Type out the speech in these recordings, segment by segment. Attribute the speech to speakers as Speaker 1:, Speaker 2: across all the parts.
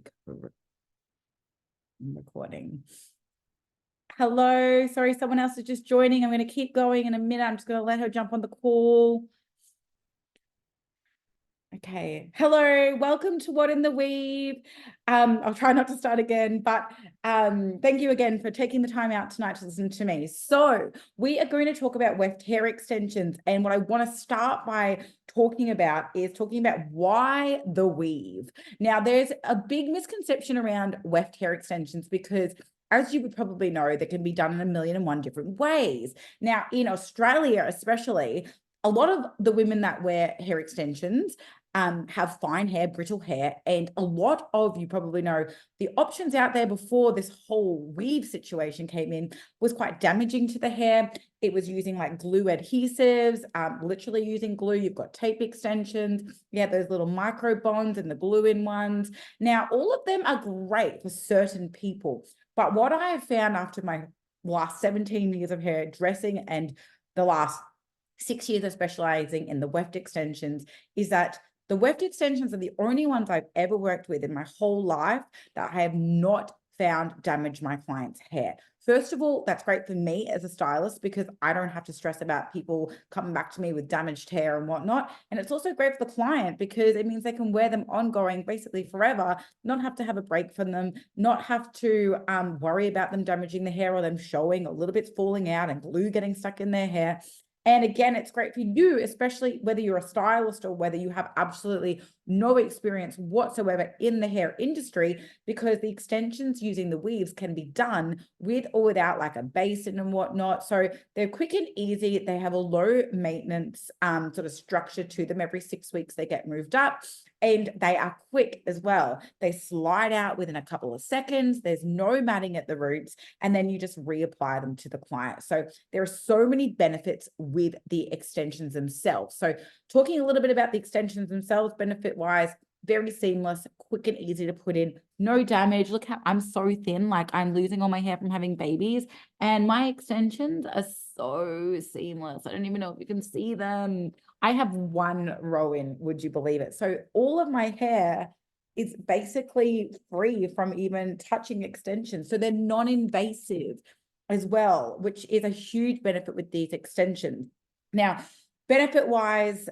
Speaker 1: click recording. Hello, sorry, someone else is just joining. I'm going to keep going in a minute. I'm just going to let her jump on the call. Okay, hello, welcome to What in the Weave. I'll try not to start again, but thank you again for taking the time out tonight to listen to me. So we are going to talk about weft hair extensions, and what I want to start by talking about why the weave. Now, there's a big misconception around weft hair extensions because, as you would probably know, they can be done in a million and one different ways. Now, in Australia especially, a lot of the women that wear hair extensions have fine hair, brittle hair, and a lot of you probably know the options out there before this whole weave situation came in was quite damaging to the hair. It was using like glue adhesives, literally using glue. You've got tape extensions. Yeah, those little micro bonds and the glue-in ones. Now, all of them are great for certain people. But what I have found after my last 17 years of hair dressing and the last 6 years of specializing in the weft extensions is that the weft extensions are the only ones I've ever worked with in my whole life that I have not found damage my clients' hair. First of all, that's great for me as a stylist because I don't have to stress about people coming back to me with damaged hair and whatnot. And it's also great for the client because it means they can wear them ongoing, basically forever, not have to have a break from them, not have to worry about them damaging the hair or them showing, or little bits falling out and glue getting stuck in their hair. And again, it's great for you, especially whether you're a stylist or whether you have absolutely no experience whatsoever in the hair industry, because the extensions using the weaves can be done with or without like a basin and whatnot. So they're quick and easy. They have a low maintenance sort of structure to them. Every 6 weeks they get moved up. And they are quick as well. They slide out within a couple of seconds. There's no matting at the roots. And then you just reapply them to the client. So there are so many benefits with the extensions themselves. So talking a little bit about the extensions themselves, benefit-wise, very seamless, quick and easy to put in, no damage. Look how I'm so thin, like I'm losing all my hair from having babies. And my extensions are so seamless. I don't even know if you can see them. I have one row in, would you believe it? So all of my hair is basically free from even touching extensions. So they're non-invasive as well, which is a huge benefit with these extensions. Now, benefit-wise,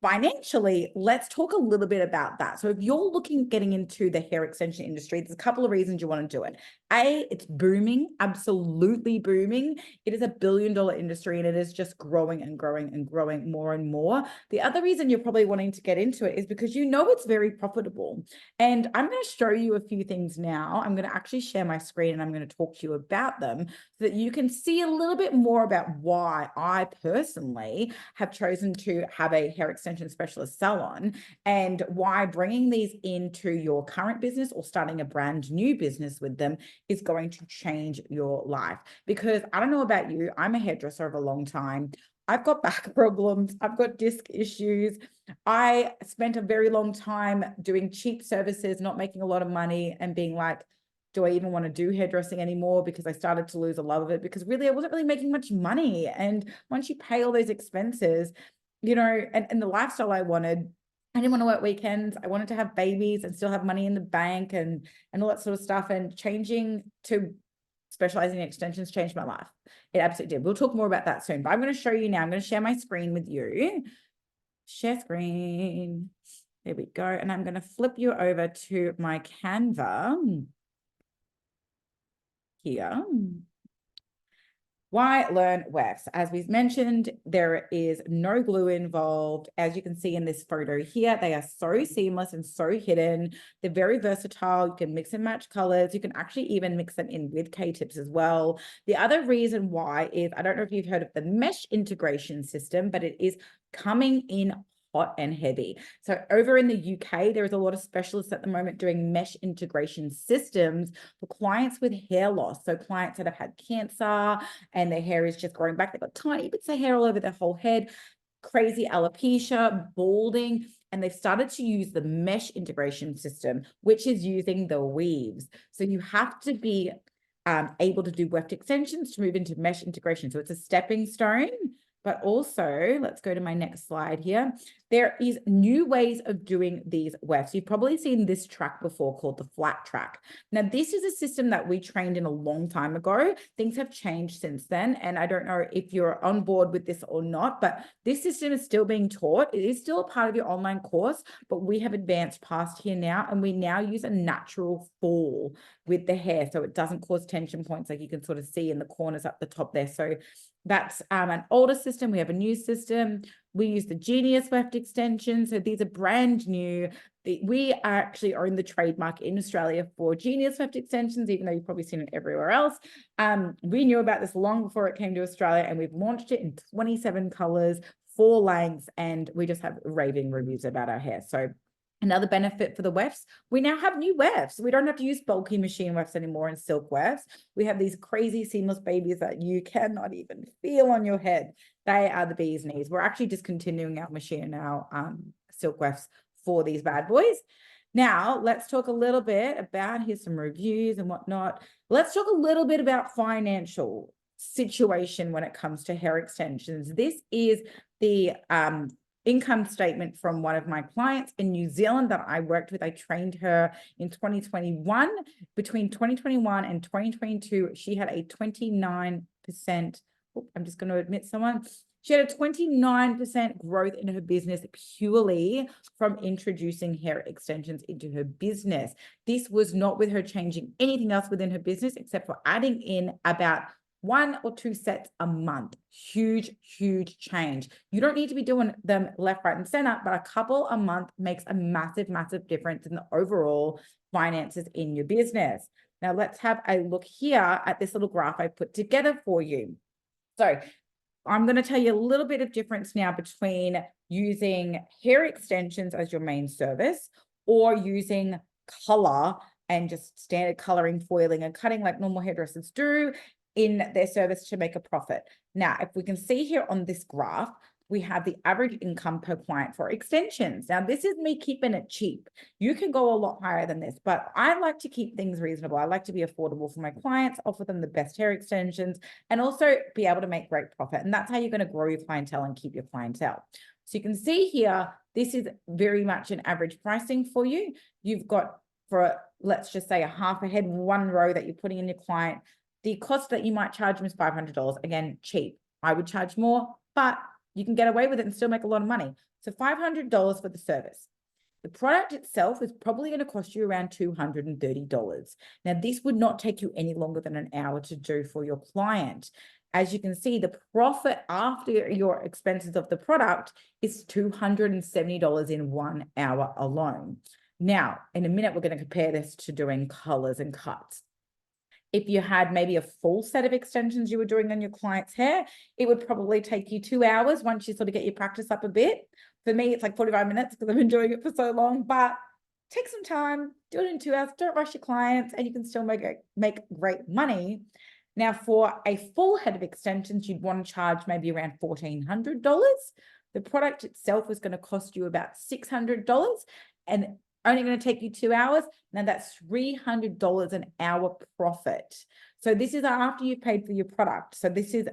Speaker 1: financially, let's talk a little bit about that. So if you're getting into the hair extension industry, there's a couple of reasons you want to do it. A, it's booming, absolutely booming. It is a billion-dollar industry and it is just growing and growing and growing more and more. The other reason you're probably wanting to get into it is because you know it's very profitable. And I'm going to show you a few things now. I'm going to actually share my screen and I'm going to talk to you about them so that you can see a little bit more about why I personally have chosen to have a hair extension specialist salon and why bringing these into your current business or starting a brand new business with them is going to change your life. Because I don't know about you, I'm a hairdresser of a long time. I've got back problems. I've got disc issues. I spent a very long time doing cheap services, not making a lot of money and being like, do I even want to do hairdressing anymore? Because I started to lose a love of it because really I wasn't really making much money. And once you pay all those expenses, and the lifestyle I wanted, I didn't want to work weekends. I wanted to have babies and still have money in the bank and all that sort of stuff. And changing to specializing in extensions changed my life. It absolutely did. We'll talk more about that soon, but I'm going to show you now. I'm going to share my screen with you. Share screen. There we go. And I'm going to flip you over to my Canva here. Why learn wefts? As we've mentioned, there is no glue involved. As you can see in this photo here, they are so seamless and so hidden. They're very versatile. You can mix and match colors. You can actually even mix them in with K-tips as well. The other reason why is, I don't know if you've heard of the mesh integration system, but it is coming in hot and heavy. So over in the UK, there is a lot of specialists at the moment doing mesh integration systems for clients with hair loss. So clients that have had cancer and their hair is just growing back. They've got tiny bits of hair all over their whole head, crazy alopecia, balding, and they've started to use the mesh integration system, which is using the weaves. So you have to be able to do weft extensions to move into mesh integration. So it's a stepping stone but also let's go to my next slide here. There is new ways of doing these wefts. You've probably seen this track before called the flat track. Now, this is a system that we trained in a long time ago. Things have changed since then. And I don't know if you're on board with this or not, but this system is still being taught. It is still a part of your online course, but we have advanced past here now, and we now use a natural fall with the hair, so it doesn't cause tension points like you can sort of see in the corners up the top there. So that's an older system. We have a new system. We use the Genius Weft extension. So these are brand new. We actually own the trademark in Australia for Genius Weft extensions, even though you've probably seen it everywhere else. We knew about this long before it came to Australia, and we've launched it in 27 colors, 4 lengths, and we just have raving reviews about our hair. So another benefit for the wefts, we now have new wefts. We don't have to use bulky machine wefts anymore and silk wefts. We have these crazy seamless babies that you cannot even feel on your head. They are the bee's knees. We're actually discontinuing our machine and our silk wefts for these bad boys. Now, let's talk a little bit about, here's some reviews and whatnot. Let's talk a little bit about financial situation when it comes to hair extensions. This is the income statement from one of my clients in New Zealand that I worked with. I trained her in 2021. Between 2021 and 2022, she had a 29%. I'm just going to admit someone. She had a 29% growth in her business purely from introducing hair extensions into her business. This was not with her changing anything else within her business except for adding in about 1 or 2 sets a month. Huge, huge change. You don't need to be doing them left, right, and center, but a couple a month makes a massive, massive difference in the overall finances in your business. Now let's have a look here at this little graph I put together for you. So I'm going to tell you a little bit of difference now between using hair extensions as your main service or using color and just standard coloring, foiling, and cutting like normal hairdressers do in their service to make a profit. Now, if we can see here on this graph, we have the average income per client for extensions. Now, this is me keeping it cheap. You can go a lot higher than this, but I like to keep things reasonable. I like to be affordable for my clients, offer them the best hair extensions, and also be able to make great profit. And that's how you're going to grow your clientele and keep your clientele. So you can see here, this is very much an average pricing for you. You've got, for let's just say a half a head, 1 row that you're putting in your client, the cost that you might charge them is $500. Again, cheap. I would charge more, but you can get away with it and still make a lot of money. So $500 for the service. The product itself is probably going to cost you around $230. Now, this would not take you any longer than an hour to do for your client. As you can see, the profit after your expenses of the product is $270 in 1 hour alone. Now, in a minute, we're going to compare this to doing colors and cuts. If you had maybe a full set of extensions you were doing on your client's hair, it would probably take you 2 hours once you sort of get your practice up a bit. For me, it's like 45 minutes because I've been doing it for so long, but take some time, do it in 2 hours, don't rush your clients, and you can still make great money. Now, for a full head of extensions, you'd want to charge maybe around $1,400. The product itself is going to cost you about $600 and only going to take you 2 hours. Now that's $300 an hour profit. So this is after you've paid for your product. So this is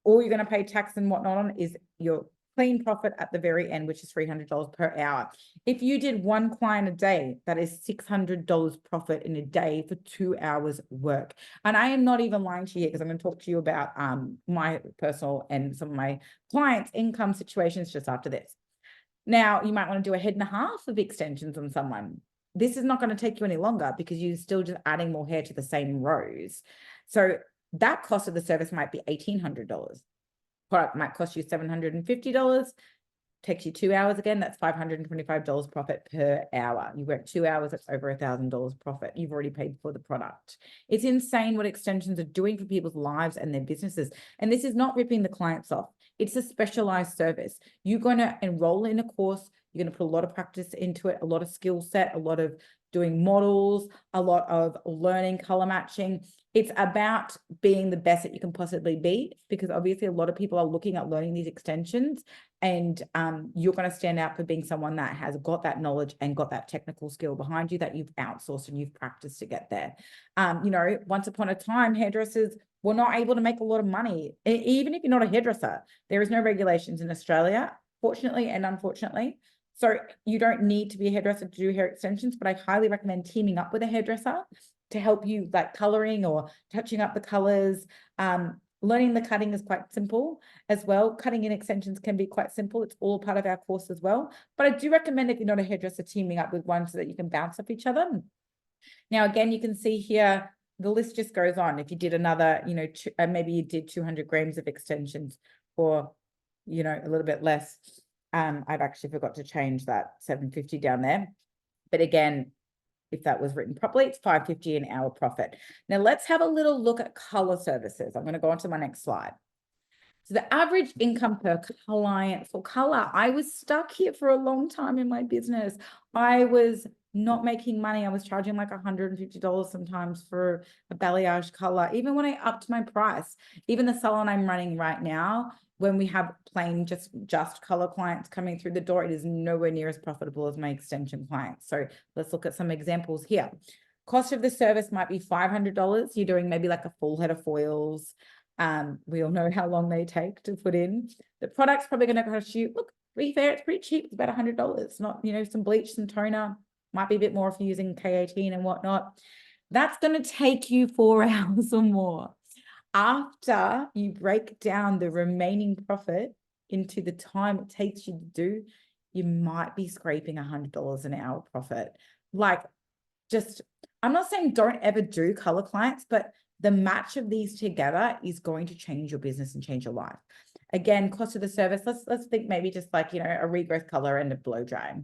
Speaker 1: all you're going to pay tax and whatnot on is your clean profit at the very end, which is $300 per hour. If you did 1 client a day, that is $600 profit in a day for 2 hours work. And I am not even lying to you because I'm going to talk to you about my personal and some of my clients' income situations just after this. Now, you might want to do a head and a half of extensions on someone. This is not going to take you any longer because you're still just adding more hair to the same rows. So that cost of the service might be $1,800. Product might cost you $750. Takes you 2 hours again, that's $525 profit per hour. You work 2 hours, that's over $1,000 profit. You've already paid for the product. It's insane what extensions are doing for people's lives and their businesses. And this is not ripping the clients off. It's a specialized service. You're going to enroll in a course. You're going to put a lot of practice into it, a lot of skill set, a lot of doing models, a lot of learning color matching. It's about being the best that you can possibly be, because obviously a lot of people are looking at learning these extensions, and you're going to stand out for being someone that has got that knowledge and got that technical skill behind you that you've outsourced and you've practiced to get there. You know, once upon a time, hairdressers were not able to make a lot of money. Even if you're not a hairdresser, there is no regulations in Australia, fortunately and unfortunately. So you don't need to be a hairdresser to do hair extensions, but I highly recommend teaming up with a hairdresser to help you, like coloring or touching up the colors. Learning the cutting is quite simple as well. Cutting in extensions can be quite simple. It's all part of our course as well. But I do recommend, if you're not a hairdresser, teaming up with one so that you can bounce off each other. Now, again, you can see here, the list just goes on. If you did another, you know, maybe you did 200 grams of extensions for, you know, a little bit less. I've actually forgot to change that 750 down there. But again, if that was written properly, it's $5.50 an hour profit. Now let's have a little look at color services. I'm going to go on to my next slide. So the average income per client for color, I was stuck here for a long time in my business. I was not making money. I was charging like $150 sometimes for a balayage color, even when I upped my price. Even the salon I'm running right now, when we have plain just color clients coming through the door, it is nowhere near as profitable as my extension clients. So let's look at some examples here. Cost of the service might be $500. You're doing maybe like a full head of foils. We all know how long they take to put in. The product's probably going to cost you, look, to be fair, it's pretty cheap. It's about $100. Not, you know, some bleach, some toner, might be a bit more if you're using K18 and whatnot. That's going to take you 4 hours or more. After you break down the remaining profit into the time it takes you to do, you might be scraping $100 an hour profit. Like, just, I'm not saying don't ever do color clients, but the match of these together is going to change your business and change your life. Again, cost of the service, let's think maybe just like, you know, a regrowth color and a blow dry.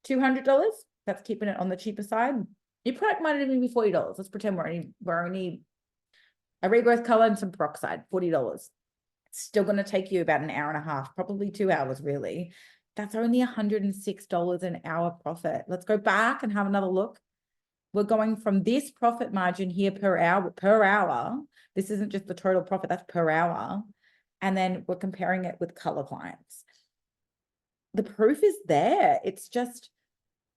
Speaker 1: $200, that's keeping it on the cheaper side. Your product might even be $40. Let's pretend we're only a regrowth color and some peroxide, $40. It's still going to take you about an hour and a half, probably 2 hours really. That's only $106 an hour profit. Let's go back and have another look. We're going from this profit margin here per hour. This isn't just the total profit, that's per hour. And then we're comparing it with color clients. The proof is there. It's just,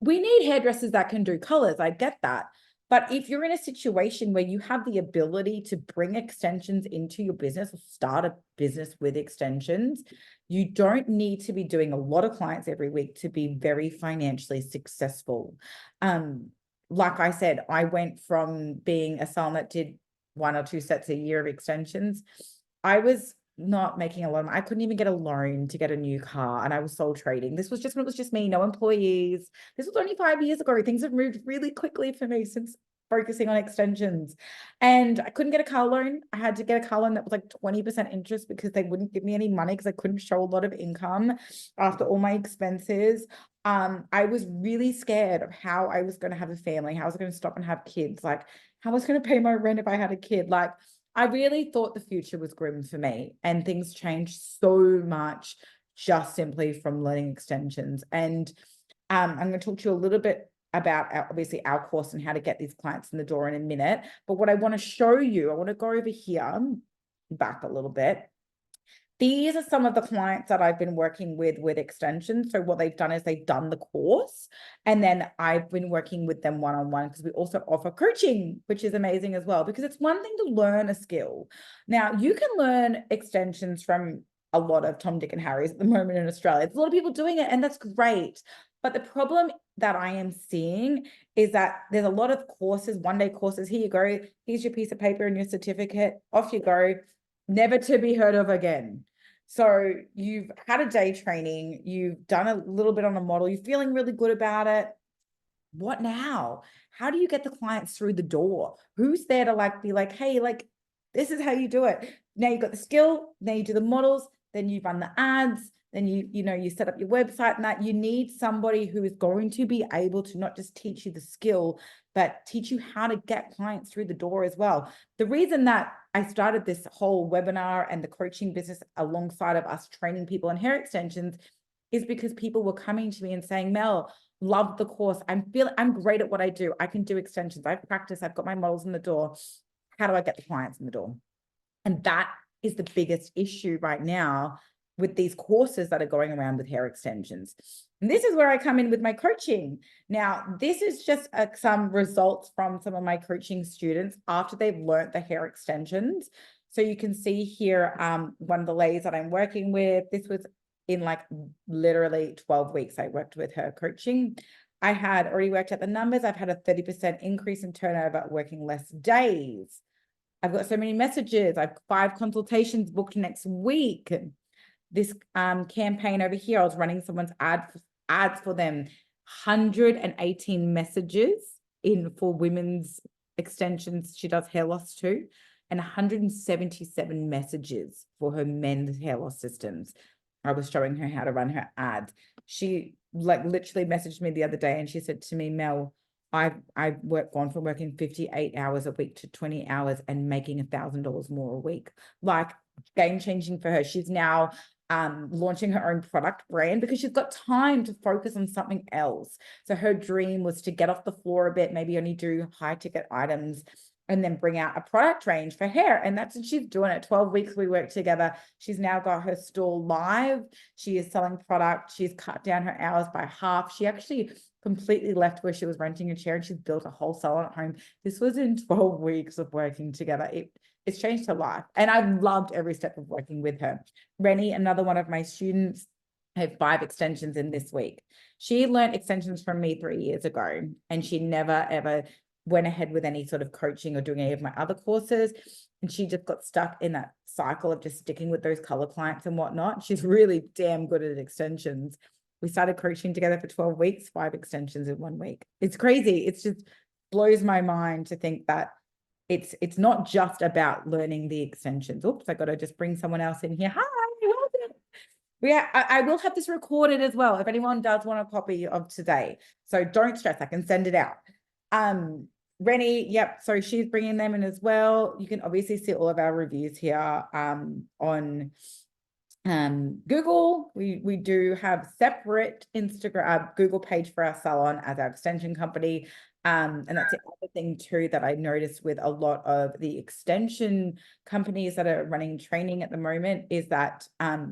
Speaker 1: we need hairdressers that can do colors. I get that. But if you're in a situation where you have the ability to bring extensions into your business or start a business with extensions, you don't need to be doing a lot of clients every week to be very financially successful. Like I said, I went from being a salon that did 1 or 2 sets a year of extensions. I was not making a lot of money. I couldn't even get a loan to get a new car, and I was sole trading. This was just when it was just me, no employees. This was only 5 years ago. Things have moved really quickly for me since focusing on extensions. And I couldn't get a car loan. I had to get a car loan that was like 20% interest because they wouldn't give me any money because I couldn't show a lot of income after all my expenses. I was really scared of how I was going to have a family, how I was going to stop and have kids, like how I was going to pay my rent if I had a kid. Like, I really thought the future was grim for me, and things changed so much just simply from learning extensions. And I'm going to talk to you a little bit about obviously our course and how to get these clients in the door in a minute. But what I want to show you, I want to go over here, back a little bit. These are some of the clients that I've been working with extensions. So what they've done is they've done the course, and then I've been working with them one-on-one, because we also offer coaching, which is amazing as well, because it's one thing to learn a skill. Now, you can learn extensions from a lot of Tom, Dick, and Harry's at the moment in Australia. There's a lot of people doing it, and that's great. But the problem that I am seeing is that there's a lot of courses, one-day courses. Here you go. Here's your piece of paper and your certificate. Off you go. Never to be heard of again. So you've had a day training, you've done a little bit on a model, you're feeling really good about it. What now? How do you get the clients through the door? Who's there to like be like, hey, like, this is how you do it. Now you've got the skill, now you do the models, then you run the ads, then you set up your website, and that you need somebody who is going to be able to not just teach you the skill, but teach you how to get clients through the door as well. The reason that I started this whole webinar and the coaching business alongside of us training people in hair extensions is because people were coming to me and saying, Mel, love the course. I'm great at what I do. I can do extensions. I've practiced. I've got my models in the door. How do I get the clients in the door? And that is the biggest issue right now with these courses that are going around with hair extensions. And this is where I come in with my coaching. Now, this is just some results from some of my coaching students after they've learned the hair extensions. So you can see here, one of the ladies that I'm working with, this was in like literally 12 weeks I worked with her coaching. I had already worked out the numbers. I've had a 30% increase in turnover working less days. I've got so many messages. I've 5 consultations booked next week. This campaign over here, I was running someone's ads for them. 118 messages in for women's extensions. She does hair loss too. And 177 messages for her men's hair loss systems. I was showing her how to run her ads. She like literally messaged me the other day and she said to me, Mel, I've gone from working 58 hours a week to 20 hours and making $1,000 more a week. Like game changing for her. She's now launching her own product brand because she's got time to focus on something else. So her dream was to get off the floor a bit, maybe only do high ticket items and then bring out a product range for hair. And that's what she's doing. At 12 weeks, we worked together. She's now got her store live. She is selling product. She's cut down her hours by half. She actually completely left where she was renting a chair and she's built a whole salon at home. This was in 12 weeks of working together. It's changed her life. And I've loved every step of working with her. Rennie, another one of my students, had 5 extensions in this week. She learned extensions from me 3 years ago, and she never, ever went ahead with any sort of coaching or doing any of my other courses. And she just got stuck in that cycle of just sticking with those color clients and whatnot. She's really damn good at extensions. We started coaching together for 12 weeks, 5 extensions in 1 week. It's crazy. It's just blows my mind to think that it's not just about learning the extensions. Oops, I got to just bring someone else in here. Hi, welcome. Yeah, I will have this recorded as well if anyone does want a copy of today. So don't stress, I can send it out. Rennie, yep, so she's bringing them in as well. You can obviously see all of our reviews here on Google. We do have separate Instagram, Google page for our salon as our extension company. And that's the other thing too that I noticed with a lot of the extension companies that are running training at the moment is that,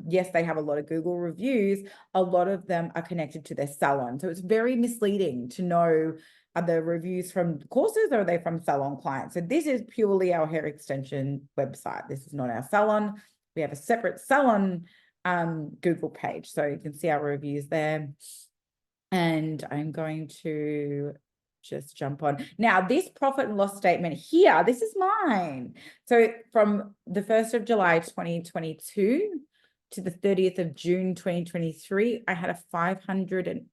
Speaker 1: yes, they have a lot of Google reviews. A lot of them are connected to their salon. So it's very misleading to know, are the reviews from courses or are they from salon clients? So this is purely our hair extension website. This is not our salon. We have a separate salon Google page. So you can see our reviews there. And I'm going to just jump on. Now, this profit and loss statement here, this is mine. So from the 1st of July, 2022 to the 30th of June, 2023, I had a 508%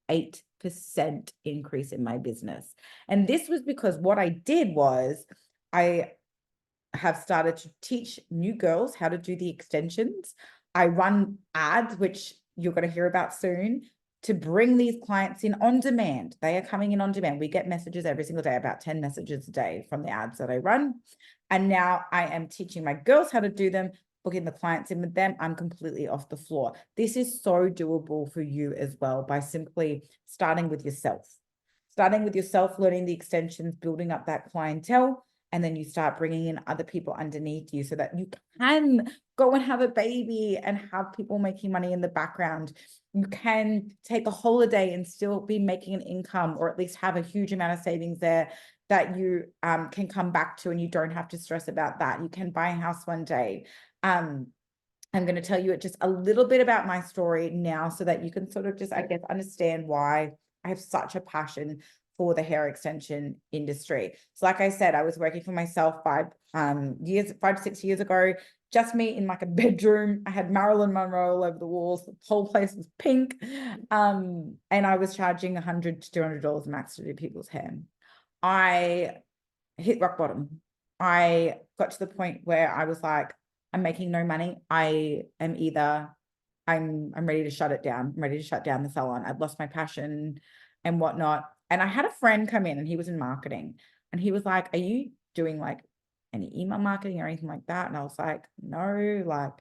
Speaker 1: increase in my business. And this was because what I did was I have started to teach new girls how to do the extensions. I run ads, which you're going to hear about soon, to bring these clients in on demand. They are coming in on demand. We get messages every single day, about 10 messages a day from the ads that I run. And now I am teaching my girls how to do them, booking the clients in with them. I'm completely off the floor. This is so doable for you as well by simply starting with yourself. Starting with yourself, learning the extensions, building up that clientele, and then you start bringing in other people underneath you so that you can go and have a baby and have people making money in the background. You can take a holiday and still be making an income, or at least have a huge amount of savings there that you can come back to, and you don't have to stress about that. You can buy a house one day. I'm going to tell you just a little bit about my story now so that you can sort of just, I guess, understand why I have such a passion for the hair extension industry. So like I said, I was working for myself 5 to 6 years ago, just me in like a bedroom. I had Marilyn Monroe all over the walls. The whole place was pink. And I was charging $100 to $200 max to do people's hair. I hit rock bottom. I got to the point where I was like, I'm making no money. I'm ready to shut it down. I'm ready to shut down the salon. I've lost my passion and whatnot. And I had a friend come in and he was in marketing, and he was like, are you doing like any email marketing or anything like that? And I was like, no, like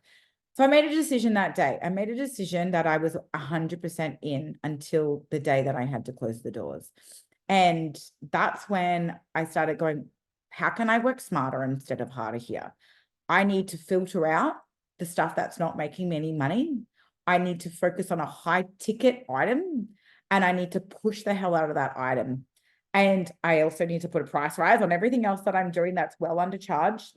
Speaker 1: So I made a decision that day. I made a decision that I was 100% in until the day that I had to close the doors. And that's when I started going, how can I work smarter instead of harder here? I need to filter out the stuff that's not making me any money. I need to focus on a high ticket item, and I need to push the hell out of that item. And I also need to put a price rise on everything else that I'm doing that's well undercharged.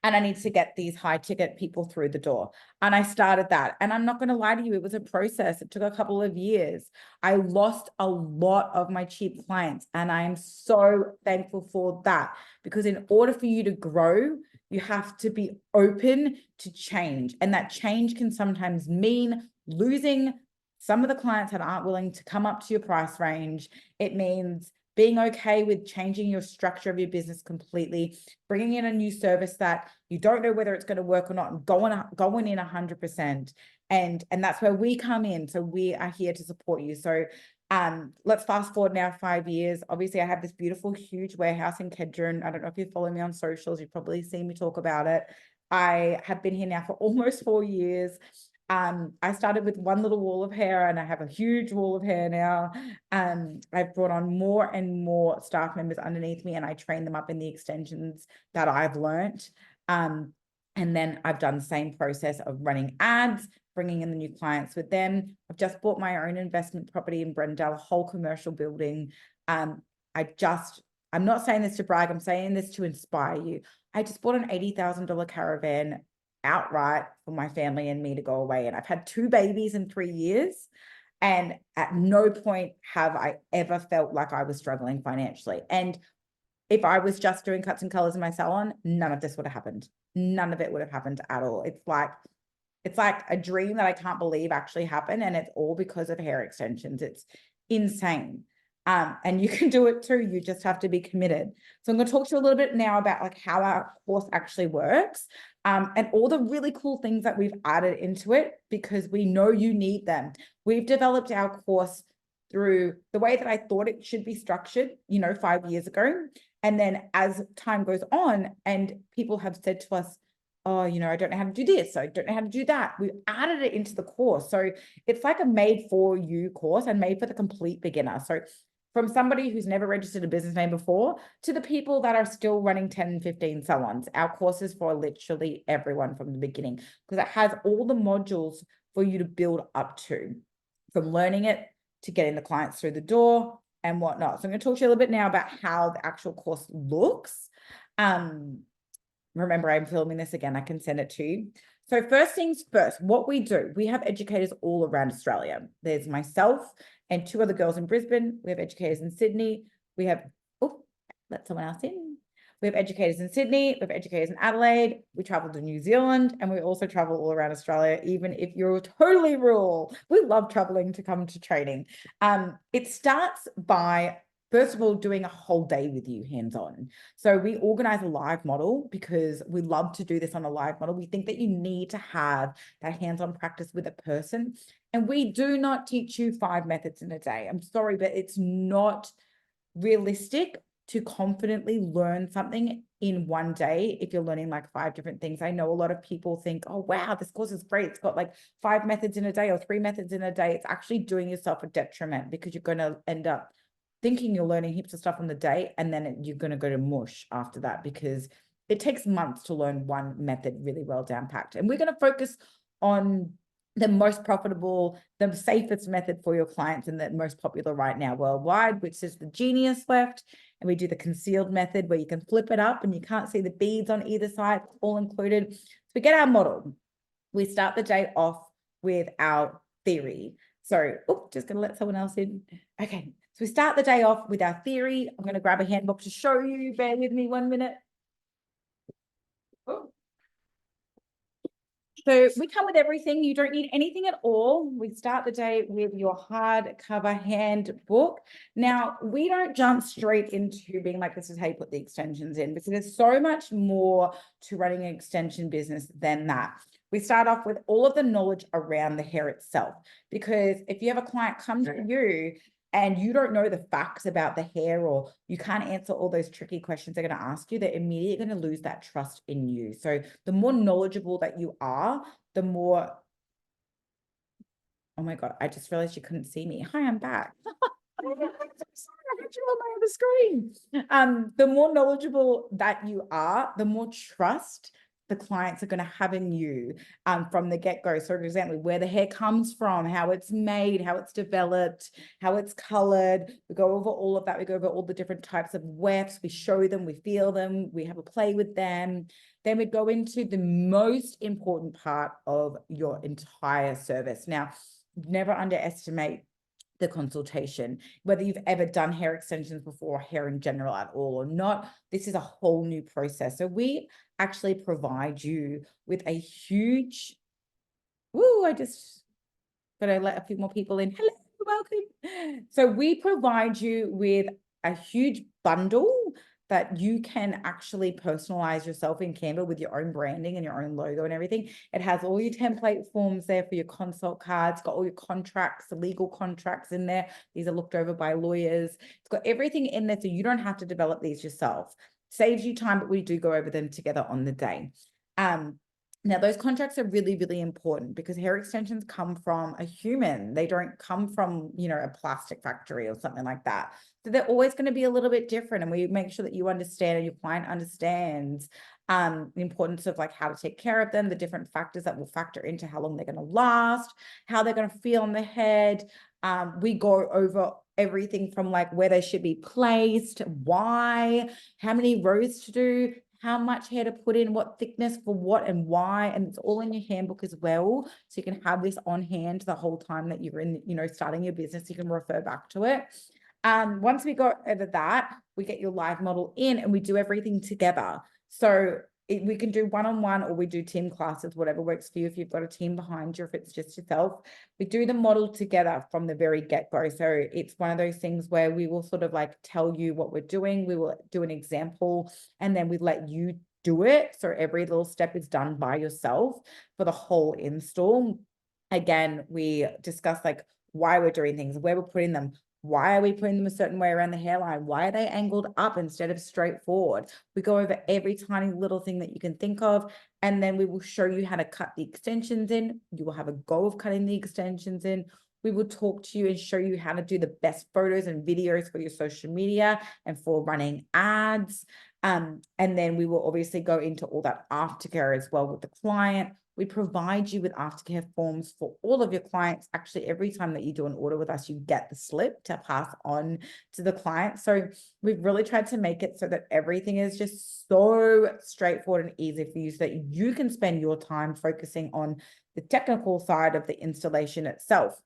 Speaker 1: And I need to get these high ticket people through the door. And I started that. And I'm not going to lie to you, it was a process. It took a couple of years. I lost a lot of my cheap clients. And I am so thankful for that, because in order for you to grow, you have to be open to change. And that change can sometimes mean losing some of the clients that aren't willing to come up to your price range. It means being okay with changing your structure of your business completely, bringing in a new service that you don't know whether it's going to work or not, and going in 100%. And that's where we come in. So we are here to support you. So let's fast forward now 5 years. Obviously, I have this beautiful, huge warehouse in Kedron. I don't know if you follow me on socials. You've probably seen me talk about it. I have been here now for almost 4 years. I started with one little wall of hair, and I have a huge wall of hair now. I've brought on more and more staff members underneath me, and I train them up in the extensions that I've learnt. And then I've done the same process of running ads, bringing in the new clients with them. I've just bought my own investment property in Brendale, a whole commercial building. I'm not saying this to brag, I'm saying this to inspire you. I just bought an $80,000 caravan outright for my family and me to go away. And I've had 2 babies in 3 years. And at no point have I ever felt like I was struggling financially. And if I was just doing cuts and colors in my salon, none of this would have happened. None of it would have happened at all. It's like a dream that I can't believe actually happened. And it's all because of hair extensions. It's insane. And you can do it too. You just have to be committed. So I'm going to talk to you a little bit now about like how our course actually works, and all the really cool things that we've added into it, because we know you need them. We've developed our course through the way that I thought it should be structured, 5 years ago. And then as time goes on and people have said to us, oh, I don't know how to do this, so I don't know how to do that, we've added it into the course. So it's like a made for you course and made for the complete beginner. So from somebody who's never registered a business name before to the people that are still running 10, 15 salons, our course is for literally everyone from the beginning, because it has all the modules for you to build up to, from learning it to getting the clients through the door and whatnot. So I'm going to talk to you a little bit now about how the actual course looks. Remember, I'm filming this again. I can send it to you. So first things first, what we do, we have educators all around Australia. There's myself and 2 other girls in Brisbane. We have educators in Sydney. We have, let someone else in. We have educators in Sydney. We have educators in Adelaide. We travel to New Zealand, and we also travel all around Australia, even if you're totally rural. We love traveling to come to training. It starts by, first of all, doing a whole day with you hands-on. So we organize a live model because we love to do this on a live model. We think that you need to have that hands-on practice with a person. And we do not teach you 5 methods in a day. I'm sorry, but it's not realistic to confidently learn something in one day if you're learning like 5 different things. I know a lot of people think, oh, wow, this course is great. It's got like 5 methods in a day or 3 methods in a day. It's actually doing yourself a detriment, because you're going to end up thinking you're learning heaps of stuff on the day, and then you're going to go to mush after that, because it takes months to learn one method really well down packed. And we're going to focus on the most profitable, the safest method for your clients, and the most popular right now worldwide, which is the Genius weft. And we do the concealed method where you can flip it up and you can't see the beads on either side, all included. So we get our model. We start the day off with our theory. So, just going to let someone else in. Okay. So we start the day off with our theory. I'm going to grab a handbook to show you. Bear with me 1 minute. So we come with everything. You don't need anything at all. We start the day with your hardcover handbook. Now, we don't jump straight into being like, this is how you put the extensions in, because there's so much more to running an extension business than that. We start off with all of the knowledge around the hair itself, because if you have a client come to you and you don't know the facts about the hair, or you can't answer all those tricky questions they're going to ask you, they're immediately going to lose that trust in you. So the more knowledgeable that you are, the more, oh my God, I just realized you couldn't see me. Hi, I'm back. I'm so sorry, I had you on my other screen. The more knowledgeable that you are, the more trust the clients are going to have in you from the get-go. So, for example, where the hair comes from, how it's made, how it's developed, how it's colored. We go over all of that. We go over all the different types of wefts. We show them, we feel them, we have a play with them. Then we go into the most important part of your entire service. Now, never underestimate the consultation, whether you've ever done hair extensions before, hair in general at all or not. This is a whole new process. So we actually provide you with a huge, I just gotta let a few more people in. Hello, welcome. So we provide you with a huge bundle that you can actually personalize yourself in Canva with your own branding and your own logo and everything. It has all your template forms there for your consult cards, got all your contracts, the legal contracts in there. These are looked over by lawyers. It's got everything in there so you don't have to develop these yourself. Saves you time, but we do go over them together on the day. Now, those contracts are really, really important because hair extensions come from a human. They don't come from, a plastic factory or something like that. So they're always going to be a little bit different. And we make sure that you understand and your client understands the importance of like how to take care of them, the different factors that will factor into how long they're going to last, how they're going to feel on the head. We go over everything from like where they should be placed, why, how many rows to do, how much hair to put in, what thickness for what and why. And it's all in your handbook as well. So you can have this on hand the whole time that you're in, starting your business. You can refer back to it. Once we go over that, we get your live model in and we do everything together. So we can do one-on-one or we do team classes, whatever works for you. If you've got a team behind you, if it's just yourself, we do the model together from the very get-go. So it's one of those things where we will sort of like tell you what we're doing. We will do an example and then we let you do it. So every little step is done by yourself for the whole install. Again, we discuss like why we're doing things, where we're putting them. Why are we putting them a certain way around the hairline? Why are they angled up instead of straight forward? We go over every tiny little thing that you can think of, and then we will show you how to cut the extensions in. You will have a go of cutting the extensions in. We will talk to you and show you how to do the best photos and videos for your social media and for running ads. And then we will obviously go into all that aftercare as well with the client. We provide you with aftercare forms for all of your clients. Actually, every time that you do an order with us, you get the slip to pass on to the client. So we've really tried to make it so that everything is just so straightforward and easy for you so that you can spend your time focusing on the technical side of the installation itself.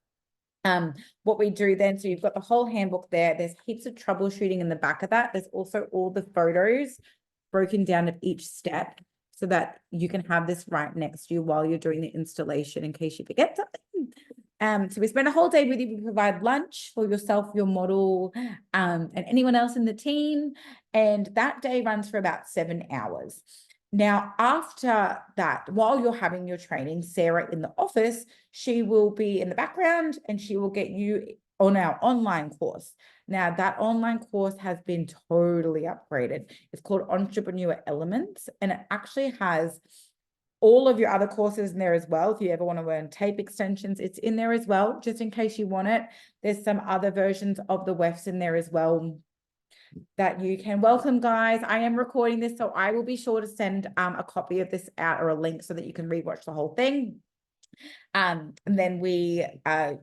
Speaker 1: What we do then, so you've got the whole handbook there. There's heaps of troubleshooting in the back of that. There's also all the photos broken down of each step, so that you can have this right next to you while you're doing the installation in case you forget something. So we spend a whole day with you. We provide lunch for yourself, your model, and anyone else in the team. And that day runs for about 7 hours. Now, after that, while you're having your training, Sarah in the office, she will be in the background and she will get you on our online course. Now, that online course has been totally upgraded. It's called Entrepreneur Elements, and it actually has all of your other courses in there as well. If you ever want to learn tape extensions, it's in there as well, just in case you want it. There's some other versions of the wefts in there as well that you can. Welcome, guys. I am recording this, so I will be sure to send a copy of this out or a link so that you can rewatch the whole thing. And then we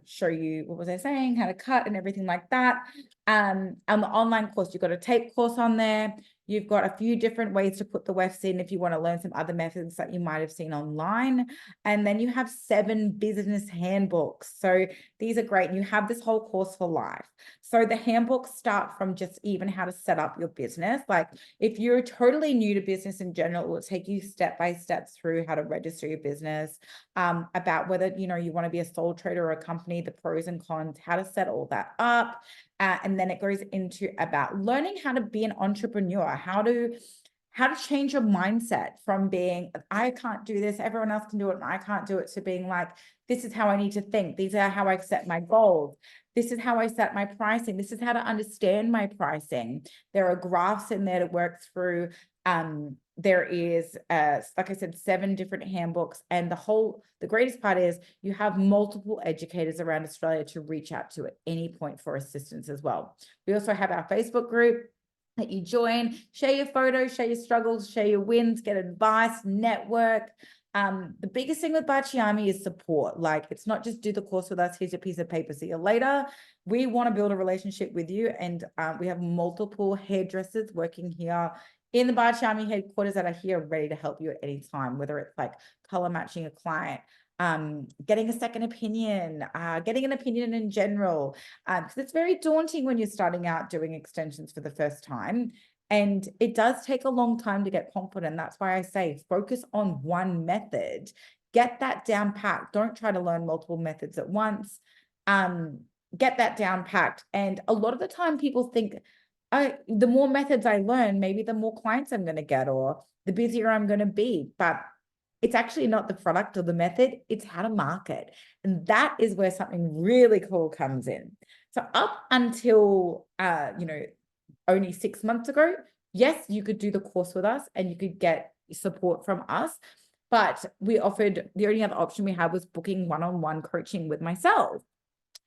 Speaker 1: show you, what was I saying, how to cut and everything like that. And the online course, you've got a tape course on there. You've got a few different ways to put the wefts in if you want to learn some other methods that you might have seen online. And then you have 7 business handbooks. So these are great. You have this whole course for life. So the handbooks start from just even how to set up your business. Like if you're totally new to business in general, it will take you step by step through how to register your business, about whether, you want to be a sole trader or a company, the pros and cons, how to set all that up. And then it goes into about learning how to be an entrepreneur, how to change your mindset from being, I can't do this, everyone else can do it, and I can't do it, to being like, this is how I need to think. These are how I set my goals. This is how I set my pricing. This is how to understand my pricing. There are graphs in there to work through There is, like I said, 7 different handbooks, and the greatest part is you have multiple educators around Australia to reach out to at any point for assistance as well. We also have our Facebook group that you join, share your photos, share your struggles, share your wins, get advice, network. The biggest thing with Baciami is support. Like, it's not just do the course with us, here's your piece of paper, see you later. We want to build a relationship with you, and we have multiple hairdressers working here in the Baciami headquarters that are here ready to help you at any time, whether it's like color matching a client, getting a second opinion, getting an opinion in general, because it's very daunting when you're starting out doing extensions for the first time. And it does take a long time to get confident. That's why I say focus on one method, get that down packed. Don't try to learn multiple methods at once. Get that down packed. And a lot of the time people think, the more methods I learn, maybe the more clients I'm going to get, or the busier I'm going to be. But it's actually not the product or the method, it's how to market. And that is where something really cool comes in. So up until, only 6 months ago, yes, you could do the course with us and you could get support from us. But the only other option we had was booking one-on-one coaching with myself.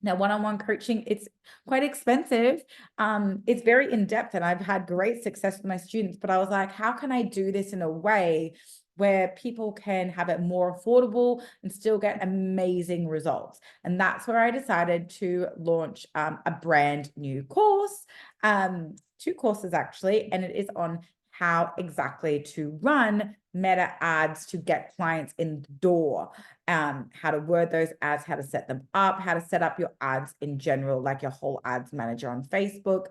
Speaker 1: Now, one-on-one coaching, it's quite expensive. It's very in-depth, and I've had great success with my students, but I was like, how can I do this in a way where people can have it more affordable and still get amazing results? And that's where I decided to launch a brand new course, 2 courses actually, and it is on how exactly to run meta ads to get clients in the door, how to word those ads, how to set them up, how to set up your ads in general, like your whole ads manager on Facebook.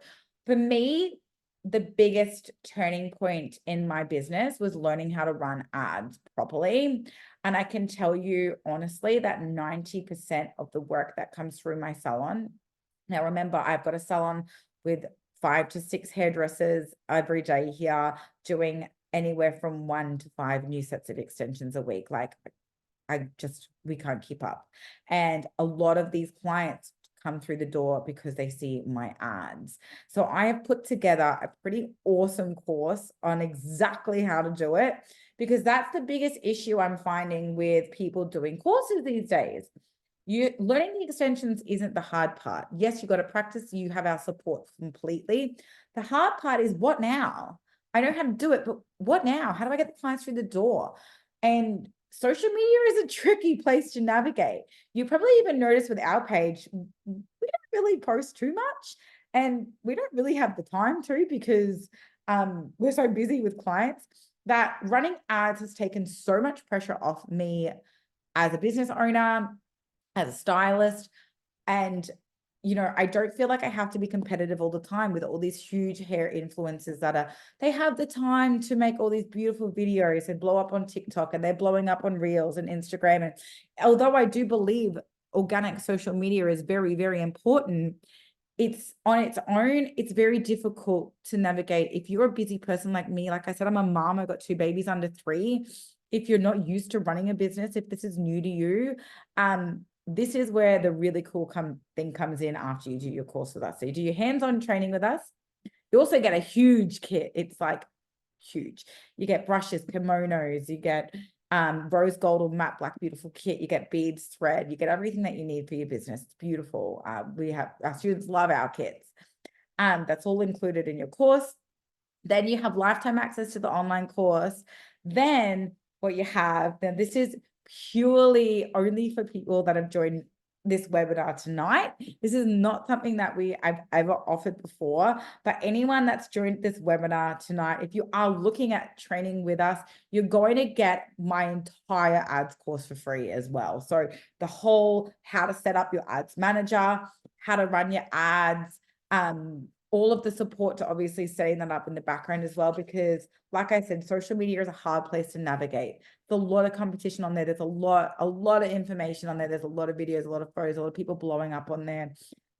Speaker 1: For me, the biggest turning point in my business was learning how to run ads properly. And I can tell you honestly that 90% of the work that comes through my salon, now remember, I've got a salon with 5 to 6 hairdressers every day here, doing anywhere from 1 to 5 new sets of extensions a week. Like, we can't keep up. And a lot of these clients come through the door because they see my ads. So I have put together a pretty awesome course on exactly how to do it, because that's the biggest issue I'm finding with people doing courses these days. Learning the extensions isn't the hard part. Yes, you got to practice. You have our support completely. The hard part is, what now? I know how to do it, but what now? How do I get the clients through the door? And social media is a tricky place to navigate. You probably even notice with our page, we don't really post too much, and we don't really have the time to, because we're so busy with clients, that running ads has taken so much pressure off me as a business owner, as a stylist. And I don't feel like I have to be competitive all the time with all these huge hair influencers they have the time to make all these beautiful videos and blow up on TikTok, and they're blowing up on Reels and Instagram. And although I do believe organic social media is very, very important, it's on its own, it's very difficult to navigate. If you're a busy person like me, like I said, I'm a mom, I've got 2 babies under 3. If you're not used to running a business, if this is new to you, this is where the really cool thing comes in after you do your course with us. So you do your hands-on training with us. You also get a huge kit. It's like huge. You get brushes, kimonos, you get rose gold or matte black beautiful kit, you get beads, thread, you get everything that you need for your business. It's beautiful. Our students love our kits. That's all included in your course. Then you have lifetime access to the online course. Then this is purely only for people that have joined this webinar tonight. This is not something that I've ever offered before, but anyone that's joined this webinar tonight, if you are looking at training with us, you're going to get my entire ads course for free as well. So the whole how to set up your ads manager, how to run your ads, all of the support to obviously setting that up in the background as well, because like I said, social media is a hard place to navigate. There's a lot of competition on there. There's a lot of information on there. There's a lot of videos, a lot of photos, a lot of people blowing up on there.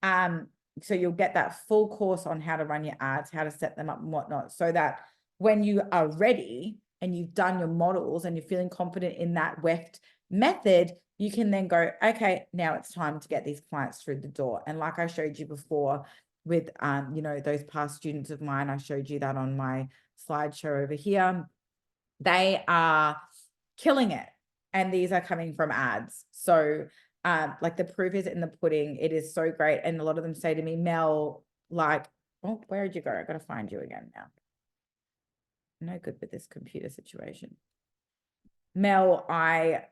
Speaker 1: So you'll get that full course on how to run your ads, how to set them up and whatnot, so that when you are ready and you've done your models and you're feeling confident in that weft method, you can then go, okay, now it's time to get these clients through the door. And like I showed you before with, those past students of mine, I showed you that on my slideshow over here. They are killing it. And these are coming from ads. So like the proof is in the pudding. It is so great. And a lot of them say to me, Mel, like, oh, where'd you go? I got to find you again now. No good with this computer situation. Mel, I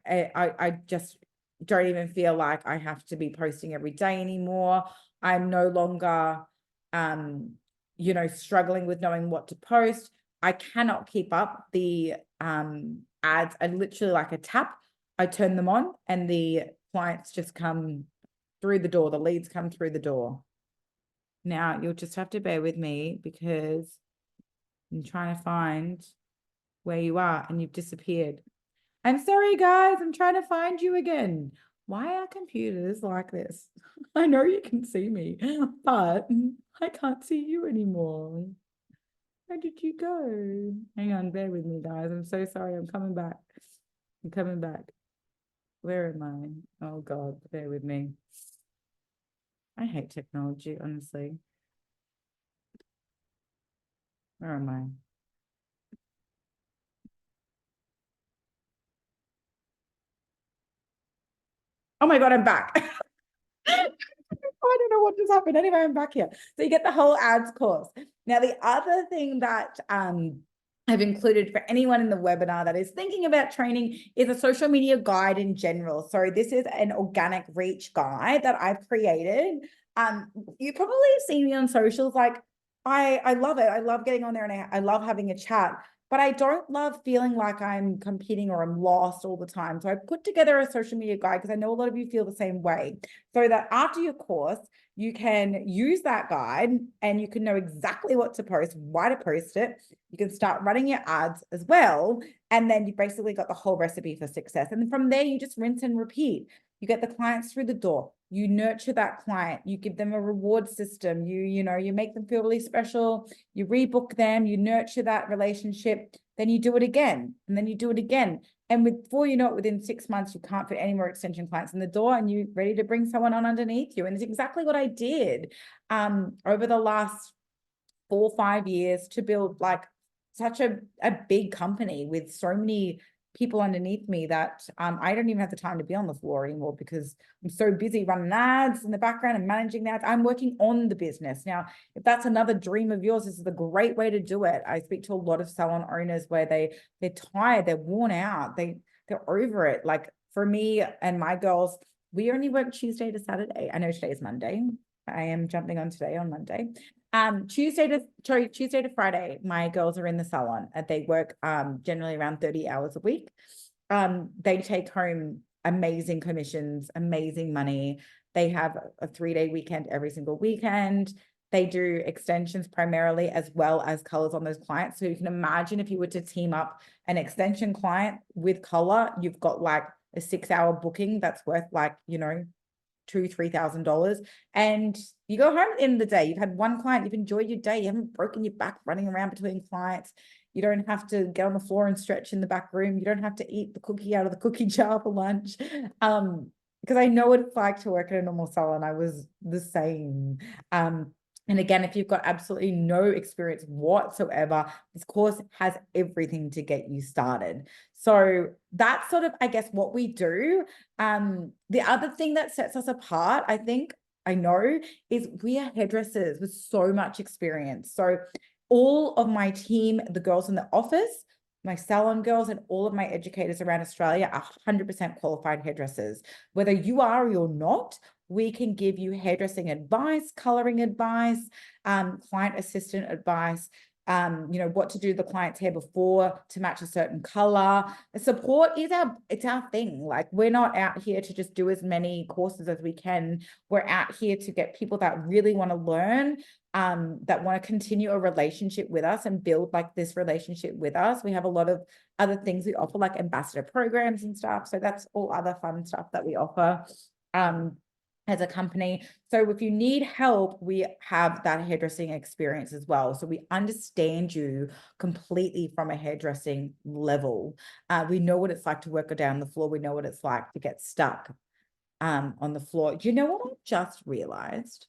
Speaker 1: just don't even feel like I have to be posting every day anymore. I'm no longer, struggling with knowing what to post. I cannot keep up the ads. I literally like a tap. I turn them on and the clients just come through the door. The leads come through the door. Now you'll just have to bear with me because I'm trying to find where you are and you've disappeared. I'm sorry, guys. I'm trying to find you again. Why are computers like this? I know you can see me, but I can't see you anymore. Where did you go? Hang on, bear with me, guys. I'm so sorry. I'm coming back. I'm coming back. Where am I? Oh, God, bear with me. I hate technology, honestly. Where am I? Oh my God, I'm back. I don't know what just happened. Anyway, I'm back here. So you get the whole ads course. Now, the other thing that I've included for anyone in the webinar that is thinking about training is a social media guide in general. So this is an organic reach guide that I've created. You probably have seen me on socials. Like I love it. I love getting on there and I love having a chat. But I don't love feeling like I'm competing or I'm lost all the time. So I put together a social media guide because I know a lot of you feel the same way. So that after your course, you can use that guide and you can know exactly what to post, why to post it. You can start running your ads as well. And then you basically got the whole recipe for success. And then from there, you just rinse and repeat. You get the clients through the door. You nurture that client. You give them a reward system. You make them feel really special. You rebook them. You nurture that relationship. Then you do it again, and then you do it again. And before you know it, within 6 months, you can't fit any more extension clients in the door, and you're ready to bring someone on underneath you. And it's exactly what I did over the last 4 or 5 years to build like such a big company with so many people underneath me that I don't even have the time to be on the floor anymore because I'm so busy running ads in the background and managing that. I'm working on the business. Now, if that's another dream of yours, this is a great way to do it. I speak to a lot of salon owners where they're tired, they're worn out, they're over it. Like for me and my girls, we only work Tuesday to Saturday. I know today is Monday. I am jumping on today on Monday. Tuesday to Friday, my girls are in the salon. They work generally around 30 hours a week. They take home amazing commissions, amazing money. They have a 3-day weekend every single weekend. They do extensions primarily as well as colors on those clients. So you can imagine if you were to team up an extension client with color, you've got like a 6-hour booking that's worth like, $2,000-3,000, and you go home at the end of the day. You've had one client, you've enjoyed your day, you haven't broken your back running around between clients. You don't have to get on the floor and stretch in the back room. You don't have to eat the cookie out of the cookie jar for lunch. Because I know what it's like to work at a normal salon. I was the same. And again, if you've got absolutely no experience whatsoever, this course has everything to get you started. So that's sort of, I guess, what we do. The other thing that sets us apart, I know, is we are hairdressers with so much experience. So all of my team, the girls in the office, my salon girls, and all of my educators around Australia are 100% qualified hairdressers. Whether you are or you're not, we can give you hairdressing advice, coloring advice, client assistant advice, what to do to the client's hair before to match a certain color. Support is our thing. Like we're not out here to just do as many courses as we can. We're out here to get people that really want to learn, that want to continue a relationship with us and build like this relationship with us. We have a lot of other things we offer, like ambassador programs and stuff. So that's all other fun stuff that we offer as a company. So if you need help, we have that hairdressing experience as well. So we understand you completely from a hairdressing level. We know what it's like to work down the floor. We know what it's like to get stuck on the floor. You know what I just realized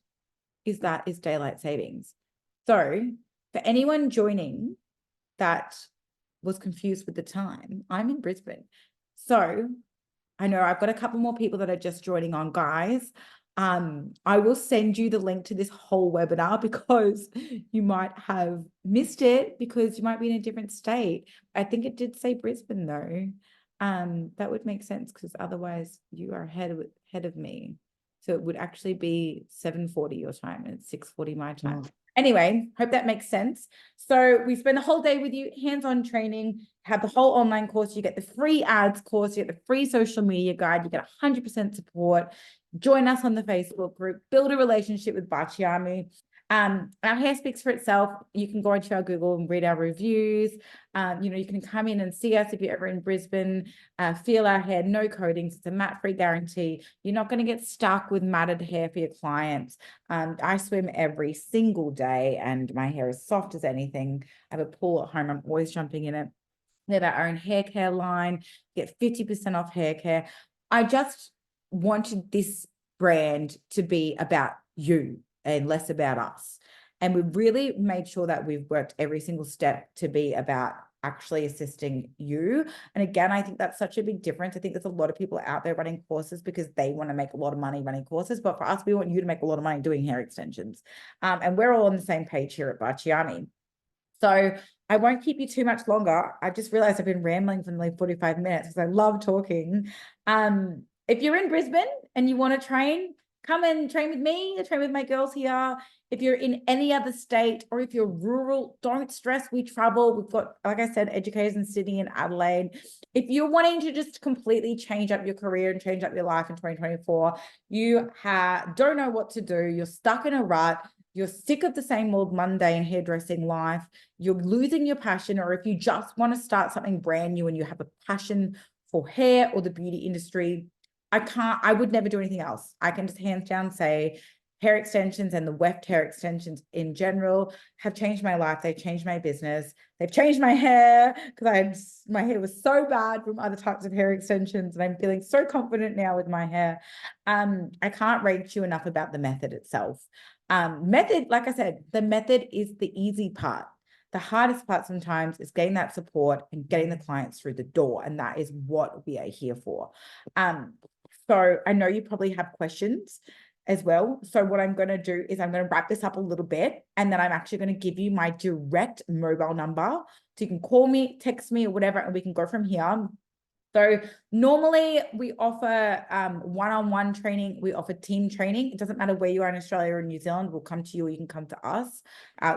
Speaker 1: is daylight savings. So for anyone joining that was confused with the time, I'm in Brisbane. So I know I've got a couple more people that are just joining on, guys. I will send you the link to this whole webinar because you might have missed it because you might be in a different state. I think it did say Brisbane though. That would make sense because otherwise you are ahead of me. So it would actually be 7:40 your time and it's 6:40 my time. Anyway, hope that makes sense. So we spend the whole day with you, hands-on training, have the whole online course, you get the free ads course, you get the free social media guide, you get 100% support. Join us on the Facebook group, build a relationship with Baciami. Our hair speaks for itself. You can go into our Google and read our reviews. You can come in and see us if you're ever in Brisbane, feel our hair, no coatings. It's a matte-free guarantee. You're not going to get stuck with matted hair for your clients. I swim every single day and my hair is soft as anything. I have a pool at home. I'm always jumping in it. We have our own hair care line, get 50% off hair care. I just wanted this brand to be about you and less about us. And we really made sure that we've worked every single step to be about actually assisting you. And again, I think that's such a big difference. I think there's a lot of people out there running courses because they want to make a lot of money running courses. But for us, we want you to make a lot of money doing hair extensions. And we're all on the same page here at Baciami. So I won't keep you too much longer. I just realized I've been rambling for nearly 45 minutes because I love talking. If you're in Brisbane and you want to train, come and train with me, train with my girls here. If you're in any other state or if you're rural, don't stress. We travel. We've got, like I said, educators in Sydney and Adelaide. If you're wanting to just completely change up your career and change up your life in 2024, you don't know what to do. You're stuck in a rut. You're sick of the same old mundane hairdressing life. You're losing your passion, or if you just want to start something brand new and you have a passion for hair or the beauty industry, I would never do anything else. I can just hands down say hair extensions and the weft hair extensions in general have changed my life. They've changed my business. They've changed my hair because my hair was so bad from other types of hair extensions. And I'm feeling so confident now with my hair. I can't rate you enough about the method itself. Method, like I said, the method is the easy part. The hardest part sometimes is getting that support and getting the clients through the door. And that is what we are here for. So I know you probably have questions as well. So what I'm going to do is I'm going to wrap this up a little bit, and then I'm actually going to give you my direct mobile number. So you can call me, text me, or whatever, and we can go from here. So normally we offer one-on-one training. We offer team training. It doesn't matter where you are in Australia or New Zealand. We'll come to you or you can come to us.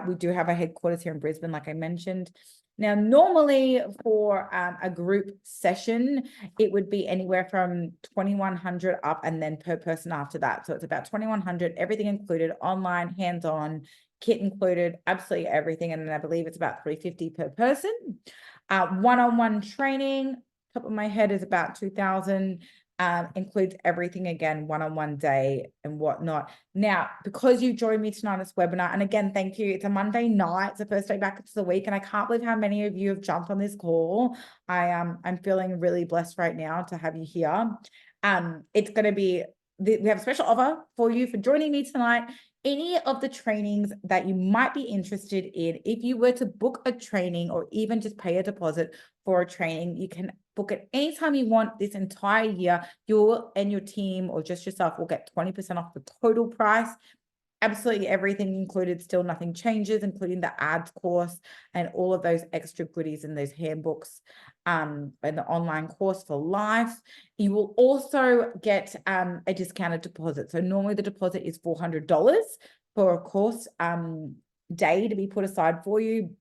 Speaker 1: We do have a headquarters here in Brisbane, like I mentioned. Now, normally for a group session, it would be anywhere from 2,100 up and then per person after that. So it's about 2,100, everything included, online, hands-on, kit included, absolutely everything. And then I believe it's about 350 per person. One-on-one training, top of my head is about 2,000, includes everything again, one-on-one day and whatnot. Now, because you joined me tonight on this webinar, and again, thank you. It's a Monday night. It's the first day back into the week, and I can't believe how many of you have jumped on this call. I'm feeling really blessed right now to have you here. It's going to be, we have a special offer for you for joining me tonight. Any of the trainings that you might be interested in, if you were to book a training or even just pay a deposit for a training, you can book it anytime you want this entire year. You and your team or just yourself will get 20% off the total price. Absolutely everything included, still nothing changes, including the ads course and all of those extra goodies in those handbooks and the online course for life. You will also get a discounted deposit. So normally the deposit is $400 for a course day to be put aside for you.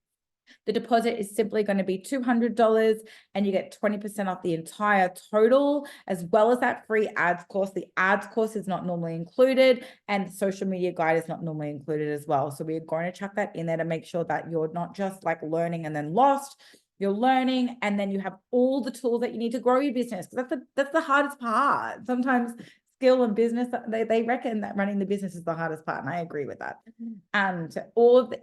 Speaker 1: The deposit is simply going to be $200 and you get 20% off the entire total, as well as that free ads course. The ads course is not normally included and the social media guide is not normally included as well. So we're going to chuck that in there to make sure that you're not just like learning and then lost. You're learning and then you have all the tools that you need to grow your business. Because that's the hardest part. Sometimes skill and business, they reckon that running the business is the hardest part, and I agree with that. And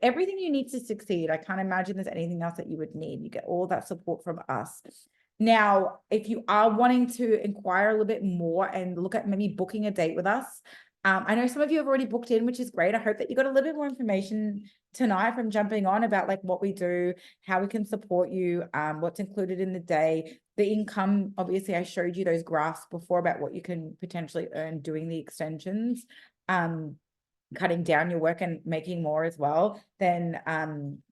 Speaker 1: everything you need to succeed, I can't imagine there's anything else that you would need. You get all that support from us. Now, if you are wanting to inquire a little bit more and look at maybe booking a date with us, I know some of you have already booked in, which is great. I hope that you got a little bit more information tonight from jumping on about like what we do, how we can support you, what's included in the day, the income. Obviously, I showed you those graphs before about what you can potentially earn doing the extensions. Cutting down your work and making more as well, then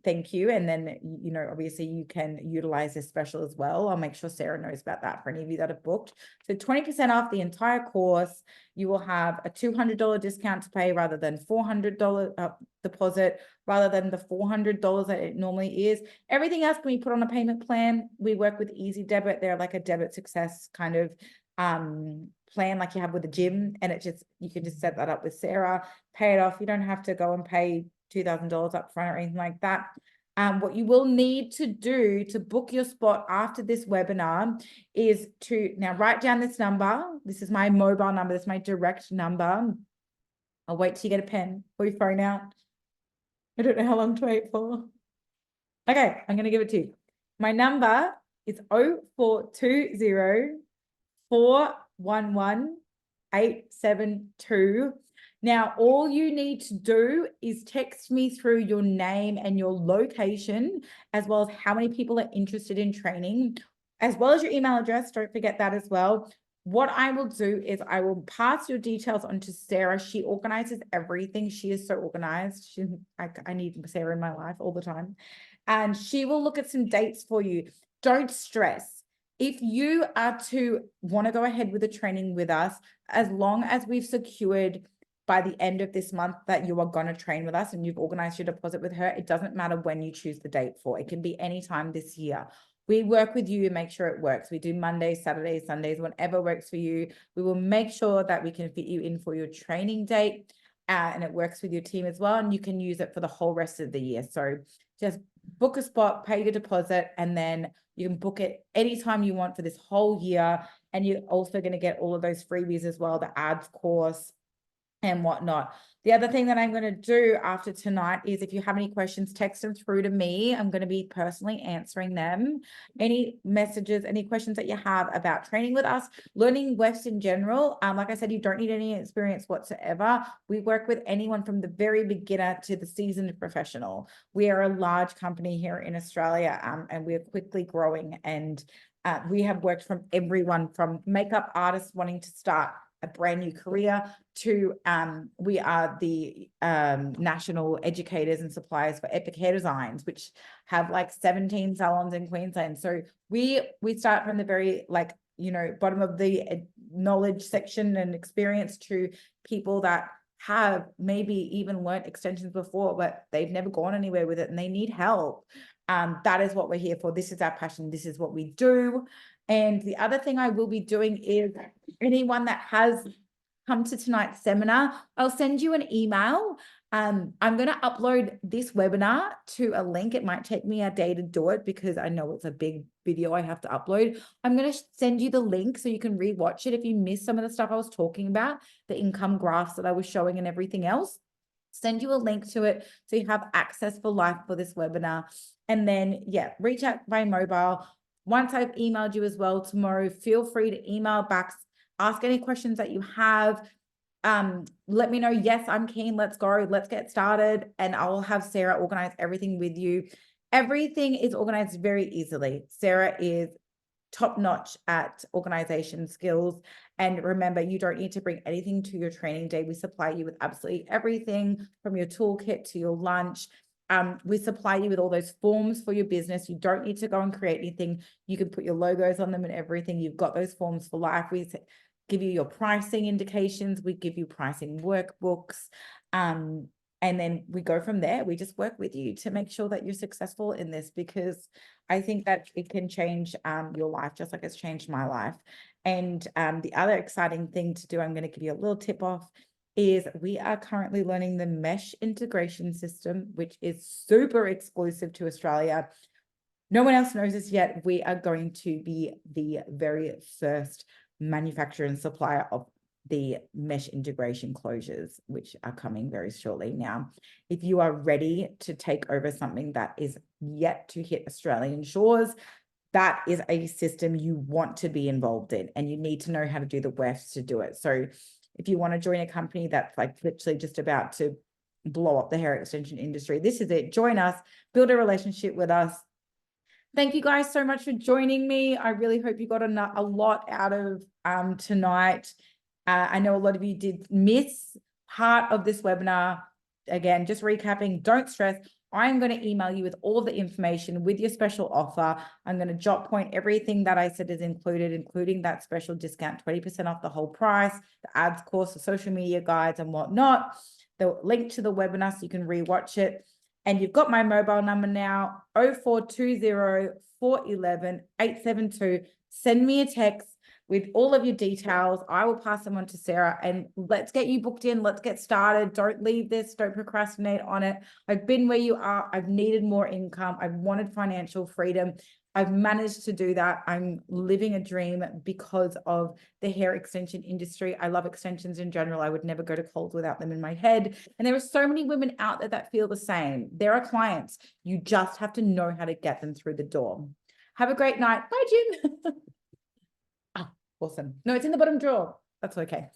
Speaker 1: thank you. And then, you know, obviously you can utilize this special as well. I'll make sure Sarah knows about that for any of you that have booked. So 20% off the entire course. You will have a $200 discount to pay rather than $400 deposit, rather than the $400 that it normally is. Everything else can be put on a payment plan. We work with Easy Debit. They're like a debit success kind of plan like you have with the gym, and it just, you can just set that up with Sarah, pay it off. You don't have to go and pay $2,000 up front or anything like that. What you will need to do to book your spot after this webinar is to now write down this number. This is my mobile number. This is my direct number. I'll wait till you get a pen or your phone out. I don't know how long to wait for. Okay, I'm going to give it to you. My number is 0420 411-872. Now, all you need to do is text me through your name and your location, as well as how many people are interested in training, as well as your email address. Don't forget that as well. What I will do is I will pass your details on to Sarah. She organizes everything. She is so organized. I need Sarah in my life all the time. And she will look at some dates for you. Don't stress. If you are to want to go ahead with the training with us, as long as we've secured by the end of this month that you are going to train with us and you've organized your deposit with her, it doesn't matter when you choose the date for. It can be any time this year. We work with you and make sure it works. We do Mondays, Saturdays, Sundays, whenever works for you. We will make sure that we can fit you in for your training date, and it works with your team as well. And you can use it for the whole rest of the year. So just book a spot, pay your deposit, and then you can book it anytime you want for this whole year. And you're also going to get all of those freebies as well, the ads course and whatnot. The other thing that I'm going to do after tonight is, if you have any questions, text them through to me. I'm going to be personally answering them. Any messages, any questions that you have about training with us, learning wefts in general. Like I said, you don't need any experience whatsoever. We work with anyone from the very beginner to the seasoned professional. We are a large company here in Australia, and we're quickly growing. And we have worked from everyone from makeup artists wanting to start a brand new career to we are the national educators and suppliers for Epic Hair Designs, which have like 17 salons in Queensland. So we start from the very, like, you know, bottom of the knowledge section and experience to people that have maybe even learned extensions before, but they've never gone anywhere with it and they need help. That is what we're here for. This is our passion. This is what we do. And the other thing I will be doing is, anyone that has come to tonight's seminar, I'll send you an email. I'm going to upload this webinar to a link. It might take me a day to do it because I know it's a big video I have to upload. I'm going to send you the link so you can rewatch it if you missed some of the stuff I was talking about, the income graphs that I was showing and everything else. Send you a link to it so you have access for life for this webinar. And then, yeah, reach out by mobile. Once I've emailed you as well tomorrow, feel free to email back, ask any questions that you have. Let me know, yes, I'm keen, let's go, let's get started. And I'll have Sarah organize everything with you. Everything is organized very easily. Sarah is top-notch at organization skills. And remember, you don't need to bring anything to your training day. We supply you with absolutely everything from your toolkit to your lunch. We supply you with all those forms for your business. You don't need to go and create anything. You can put your logos on them and everything. You've got those forms for life. We give you your pricing indications. We give you pricing workbooks. And then we go from there. We just work with you to make sure that you're successful in this, because I think that it can change your life just like it's changed my life. And the other exciting thing to do, I'm going to give you a little tip off, is we are currently learning the mesh integration system, which is super exclusive to Australia. No one else knows this yet. We are going to be the very first manufacturer and supplier of the mesh integration closures, which are coming very shortly. Now, if you are ready to take over something that is yet to hit Australian shores, that is a system you want to be involved in, and you need to know how to do the wefts to do it. So if you want to join a company that's like literally just about to blow up the hair extension industry. This is it. Join us, build a relationship with us. Thank you guys so much for joining me. I really hope you got a lot out of tonight. I know a lot of you did miss part of this webinar. Again, just recapping, don't stress. I'm going to email you with all the information with your special offer. I'm going to jot point everything that I said is included, including that special discount, 20% off the whole price, the ads course, the social media guides and whatnot, the link to the webinar so you can rewatch it. And you've got my mobile number now, 0420 411 872. Send me a text with all of your details. I will pass them on to Sarah and let's get you booked in. Let's get started. Don't leave this. Don't procrastinate on it. I've been where you are. I've needed more income. I've wanted financial freedom. I've managed to do that. I'm living a dream because of the hair extension industry. I love extensions in general. I would never go to Coles without them in my head. And there are so many women out there that feel the same. There are clients. You just have to know how to get them through the door. Have a great night. Bye, Jim. Awesome. No, it's in the bottom drawer. That's okay.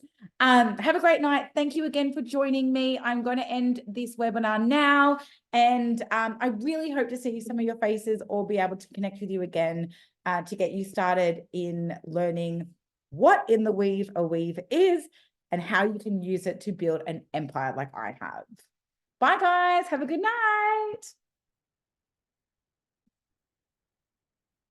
Speaker 1: Have a great night. Thank you again for joining me. I'm going to end this webinar now. And I really hope to see some of your faces or be able to connect with you again to get you started in learning what in the weave a weave is and how you can use it to build an empire like I have. Bye, guys. Have a good night.